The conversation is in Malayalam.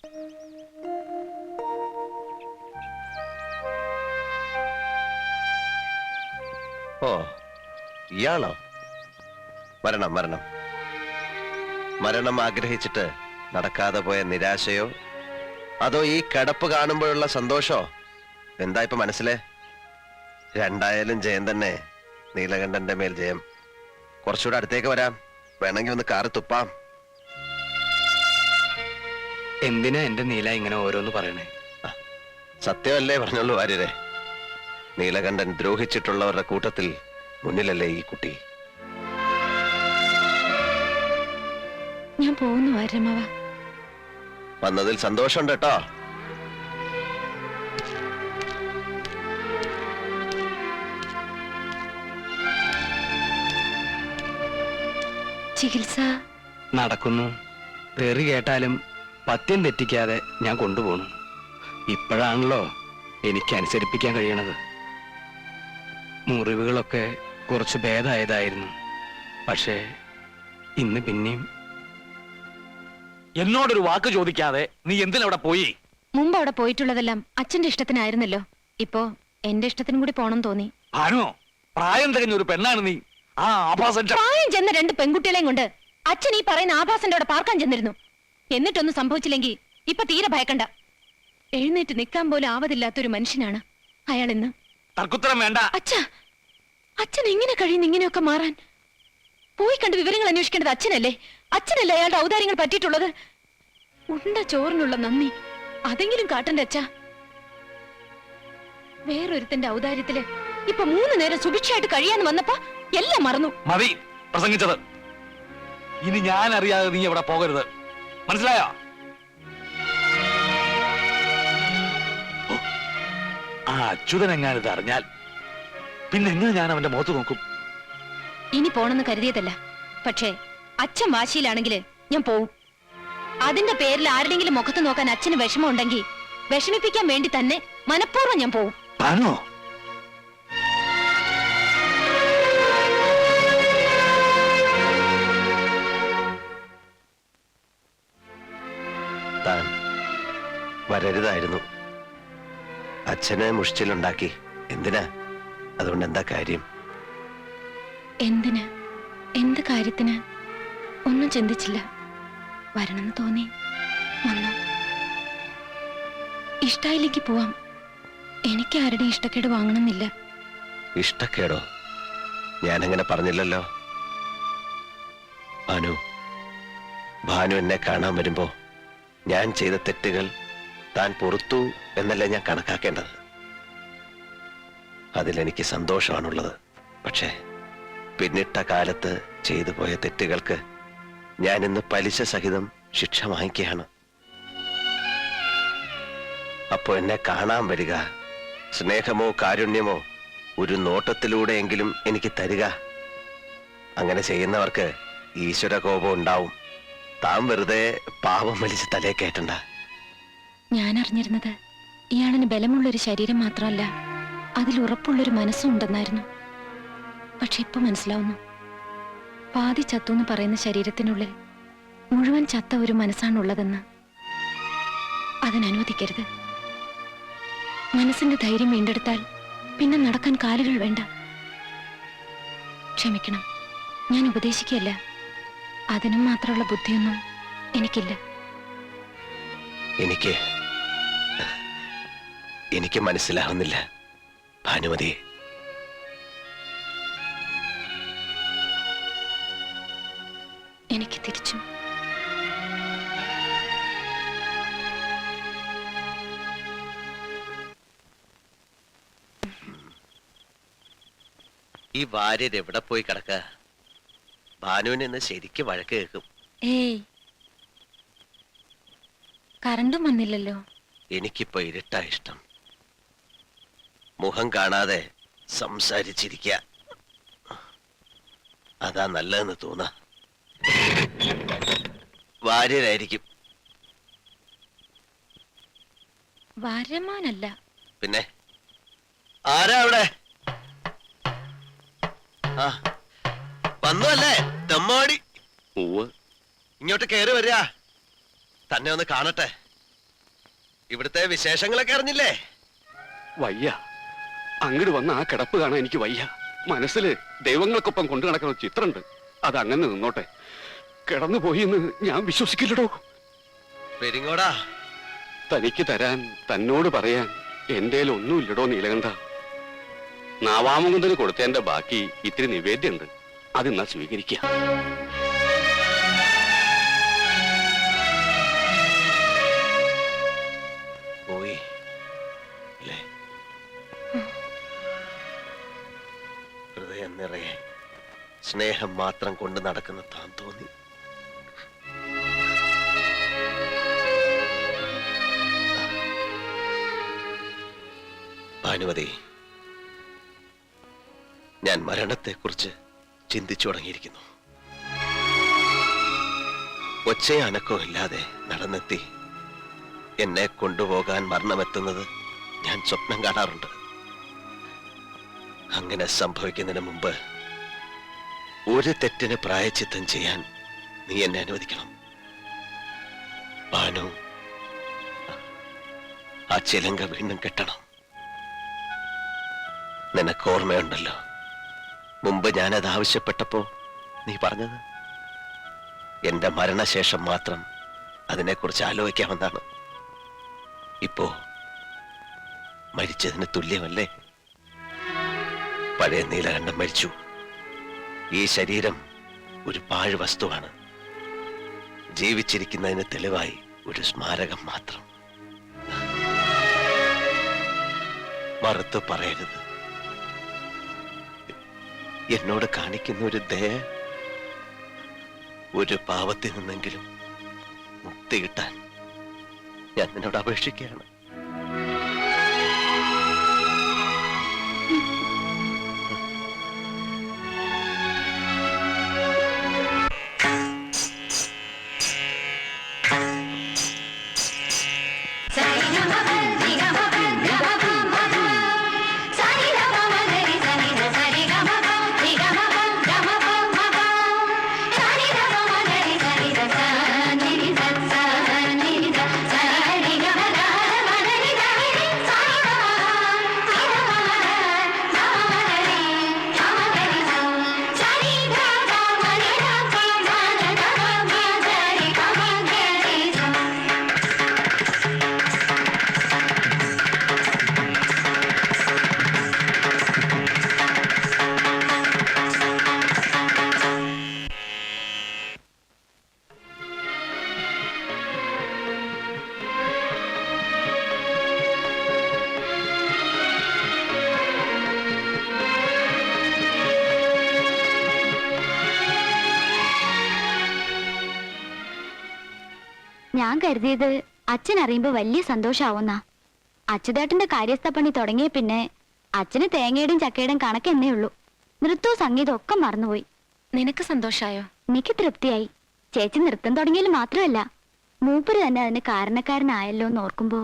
ഓ, ഇയാളോ? മരണം മരണം മരണം ആഗ്രഹിച്ചിട്ട് നടക്കാതെ പോയ നിരാശയോ അതോ ഈ കിടപ്പ് കാണുമ്പോഴുള്ള സന്തോഷോ? എന്താ ഇപ്പൊ മനസ്സിലെ? രണ്ടായാലും ജയം തന്നെ. നീലകണ്ഠന്റെ മേൽ ജയം. കുറച്ചുകൂടെ അടുത്തേക്ക് വരാം, വേണമെങ്കിൽ ഒന്ന് കാറ് തുപ്പാം. എന്തിനാ എന്റെ നീല ഇങ്ങനെ ഓരോന്ന് പറയണേ? സത്യമല്ലേ പറഞ്ഞുള്ളൂ വാര്യരെ. നീലകണ്ഠൻ ദ്രോഹിച്ചിട്ടുള്ളവരുടെ കൂട്ടത്തിൽ മുന്നിലല്ലേ ഈ കുട്ടി? ഞാൻ പോകുന്നു വാര്യമാവ. വന്നതിൽ സന്തോഷമുണ്ട് കേട്ടോ. ചികിത്സ നടക്കുന്നു. തെറി കേട്ടാലും പത്യം തെറ്റിക്കാതെ ഞാൻ കൊണ്ടുപോണു. ഇപ്പോഴാണല്ലോ എനിക്ക് അനുസരിപ്പിക്കാൻ കഴിയണത്. മുറിവുകളൊക്കെ കുറച്ച് ഭേദമായതായിരുന്നു. പക്ഷേ ഇന്ന് പിന്നെയും. എന്നോടൊരു വാക്ക് ചോദിക്കാതെ നീ എന്തിനവിടെ പോയി? മുമ്പ് അവിടെ പോയിട്ടുള്ളതെല്ലാം അച്ഛന്റെ ഇഷ്ടത്തിനായിരുന്നല്ലോ. ഇപ്പോ എന്റെ ഇഷ്ടത്തിനും കൂടി പോണം തോന്നി. ആനോ, പ്രായം തികഞ്ഞ ഒരു പെണ്ണാണ് നീ. ആ ആഭാസന്റെ പ്രായം ചെന്ന രണ്ട് പെൺകുട്ടികളെയും കൊണ്ട് അച്ഛൻ ഈ പറയുന്ന ആഭാസന്റെ അവിടെ പാർക്കാൻ ചെന്നിരുന്നു. എന്നിട്ടൊന്നും സംഭവിച്ചില്ലെങ്കിൽ ഇപ്പൊ തീരെ ഭയക്കണ്ട. എഴുന്നേറ്റ് നിൽക്കാൻ പോലും ആവതില്ലാത്തൊരു മനുഷ്യനാണ് അയാൾ ഇന്ന്. തർക്കുത്തരം വേണ്ട. അച്ഛൻ എങ്ങനെ കഴിയുന്നു ഇങ്ങനെയൊക്കെ മാറാൻ? പോയി കണ്ട് വിവരങ്ങൾ അന്വേഷിക്കേണ്ടത് അച്ഛനല്ലേ? അച്ഛനല്ലേ അയാളുടെ ഔദാര്യങ്ങൾ പറ്റിയിട്ടുള്ളത്? ഉണ്ട ചോറിനുള്ള നന്ദി അതെങ്കിലും കാട്ടണ്ട അച്ഛാ. വേറൊരുത്തന്റെ ഔദാര്യത്തില് ഇപ്പൊ 3 നേരം സുഭിക്ഷയായിട്ട് കഴിയാന്ന് വന്നപ്പോ എല്ലാം മറന്നു. മതി പ്രസംഗിച്ചത്. ഇനി ഞാൻ അറിയാതെ നീ എവിടെ പോകരുത്, മനസ്സിലായോ? ആ അച്യുതൻ എങ്ങാനിത് അറിഞ്ഞാൽ പിന്നെ എങ്ങനെ ഞാൻ അവന്റെ മുഖത്ത് നോക്കും? ഇനി പോണെന്ന് കരുതിയതല്ല. പക്ഷേ അച്ഛൻ വാശിയിലാണെങ്കിൽ ഞാൻ പോവും. അതിന്റെ പേരിൽ ആരുടെങ്കിലും മുഖത്ത് നോക്കാൻ അച്ഛന് വിഷമം ഉണ്ടെങ്കിൽ വിഷമിപ്പിക്കാൻ വേണ്ടി തന്നെ മനഃപൂർവ്വം ഞാൻ പോവും. ആണോ? താൻ വരരുതായിരുന്നു. അച്ഛനെ മുഷ്ടിലുണ്ടാക്കി. എന്തിനാ? അതുകൊണ്ട് എന്താ കാര്യം? എന്തിന്? എന്ത് കാര്യത്തിന്? ഒന്നും ചിന്തിച്ചില്ല. വരണമെന്ന് തോന്നി വന്നു. ഇഷ്ടായിലേക്ക് പോവാം. എനിക്ക് ആരുടെ ഇഷ്ടക്കേട് വാങ്ങണമെന്നില്ല. ഇഷ്ടക്കേടോ? ഞാനങ്ങനെ പറഞ്ഞില്ലല്ലോ. ഭാനു എന്നെ കാണാൻ വരുമ്പോ ഞാൻ ചെയ്ത തെറ്റുകൾ താൻ പൊറുത്തു എന്നല്ലേ ഞാൻ കണക്കാക്കേണ്ടത്. അതിലെനിക്ക് സന്തോഷമാണുള്ളത്. പക്ഷേ പിന്നിട്ട കാലത്ത് ചെയ്തു പോയ തെറ്റുകൾക്ക് ഞാൻ ഇന്ന് പലിശ സഹിതം ശിക്ഷ വാങ്ങിക്കുകയാണ്. അപ്പോ എന്നെ കാണാൻ വരിക, സ്നേഹമോ കാരുണ്യമോ ഒരു നോട്ടത്തിലൂടെയെങ്കിലും എനിക്ക് തരിക. അങ്ങനെ ചെയ്യുന്നവർക്ക് ഈശ്വര കോപം ഉണ്ടാവും. താൻ വെറുതെ പാവം വലിച്ച് തലേ കയറ്റണ്ട. ഞാൻ അറിഞ്ഞിരുന്നത് ഇയാളിന് ബലമുള്ളൊരു ശരീരം മാത്രമല്ല, അതിൽ ഉറപ്പുള്ളൊരു മനസ്സും ഉണ്ടെന്നായിരുന്നു. പക്ഷെ ഇപ്പൊ മനസ്സിലാവുന്നു, പാതി ചത്തു എന്ന് പറയുന്ന ശരീരത്തിനുള്ളിൽ മുഴുവൻ ചത്ത ഒരു മനസ്സാണുള്ളതെന്ന്. അതിനനുവദിക്കരുത്. മനസ്സിന്റെ ധൈര്യം വീണ്ടെടുത്താൽ പിന്നെ നടക്കാൻ കാലുകൾ വേണ്ട. ക്ഷമിക്കണം, ഞാൻ ഉപദേശിക്കല്ല. അതിനും മാത്രമുള്ള ബുദ്ധിയൊന്നും എനിക്കില്ല. എനിക്ക് മനസ്സിലാവുന്നില്ല ഭാനുമതി. എനിക്ക് തിരിച്ചും ഈ വാര്യർ എവിടെ പോയി കിടക്ക? ഭാനുവിന് ഇന്ന് ശരിക്ക് വഴക്ക് കേൾക്കും. ഏയ്, കറണ്ടും വന്നില്ലല്ലോ. എനിക്കിപ്പോ ഇരുട്ടാ ഇഷ്ടം. മുഖം കാണാതെ സംസാരിച്ചിരിക്ക, അതാ നല്ലതെന്ന് തോന്നാ. വാര്യരായിരിക്കും. വാര്യമാനല്ല. പിന്നെ ആരാ അവിടെ? ആ, വന്നു അല്ലേ തെമ്മാടി? ഇങ്ങോട്ട് കയറി വരിക. തന്നെ ഒന്ന് കാണട്ടെ. ഇവിടുത്തെ വിശേഷങ്ങളൊക്കെ അറിഞ്ഞില്ലേ? വയ്യ, അങ്ങോട്ട് വന്ന ആ കിടപ്പ് കാണാൻ എനിക്ക് വയ്യ. മനസ്സില് ദൈവങ്ങൾക്കൊപ്പം കൊണ്ടു നടക്കുന്ന ചിത്രമുണ്ട്. അത് അങ്ങനെ നിന്നോട്ടെ. കിടന്നു പോയി എന്ന് ഞാൻ വിശ്വസിക്കില്ലടോ. പെരിങ്ങോടാ, തനിക്ക് തരാൻ, തന്നോട് പറയാൻ എന്റെ ഒന്നുമില്ലടോ നീലകണ്ഠ. നാവാമുകുന്ദന് കൊടുത്തതിന്റെ ബാക്കി ഇത്തിരി നിവേദ്യമുണ്ട്. അതെന്നാ സ്വീകരിക്കുക. പോയി അല്ലേ? ഹൃദയം നിറയെ സ്നേഹം മാത്രം കൊണ്ട് നടക്കുന്ന താൻ തോന്നി. ഭാനുമതി, ഞാൻ മരണത്തെക്കുറിച്ച് ചിന്തിച്ചു തുടങ്ങിയിരിക്കുന്നു. ഒച്ചയും അനക്കവും ഇല്ലാതെ നടന്നെത്തി എന്നെ കൊണ്ടുപോകാൻ മരണമെത്തുന്നത് ഞാൻ സ്വപ്നം കാണാറുണ്ട്. അങ്ങനെ സംഭവിക്കുന്നതിന് മുമ്പ് ഒരു തെറ്റിന് പ്രായച്ചിത്തം ചെയ്യാൻ നീ എന്നെ അനുവദിക്കണം. ഭാനു, ആ ചിലങ്ക വീണ്ടും കെട്ടണം. നിനക്ക് ഓർമ്മയുണ്ടല്ലോ, മുമ്പ് ഞാനത് ആവശ്യപ്പെട്ടപ്പോ നീ പറഞ്ഞത് എന്റെ മരണശേഷം മാത്രം അതിനെക്കുറിച്ച് ആലോചിക്കാമെന്നാണ്. ഇപ്പോ മരിച്ചതിന് തുല്യമല്ലേ? പഴയ നീലകണ്ഠൻ മരിച്ചു. ഈ ശരീരം ഒരു പാഴ് വസ്തുവാണ്. ജീവിച്ചിരിക്കുന്നതിന് തെളിവായി ഒരു സ്മാരകം മാത്രം. മറുത്തു പറയരുത്. എന്നോട് കാണിക്കുന്ന ഒരു ദയ, ഒരു പാവത്തിൽ നിന്നെങ്കിലും മുക്തി കിട്ടാൻ ഞാൻ നിന്നോട് അപേക്ഷിക്കുകയാണ്. ഞാൻ കരുതിയത് അച്ഛൻ അറിയുമ്പോ വലിയ സന്തോഷാവുന്ന. അച്യുതേട്ടന്റെ കാര്യസ്ഥ പണി തുടങ്ങിയ പിന്നെ അച്ഛന് തേങ്ങയുടെയും ചക്കയുടെയും കണക്കെന്നേ ഉള്ളൂ. നൃത്തവും സംഗീതവും ഒക്കെ മറന്നുപോയി. നിനക്ക് സന്തോഷായോ? എനിക്ക് തൃപ്തിയായി. ചേച്ചി നൃത്തം തുടങ്ങിയാൽ മാത്രമല്ല, മൂപ്പര് തന്നെ അതിന് കാരണക്കാരനായല്ലോ എന്ന് ഓർക്കുമ്പോ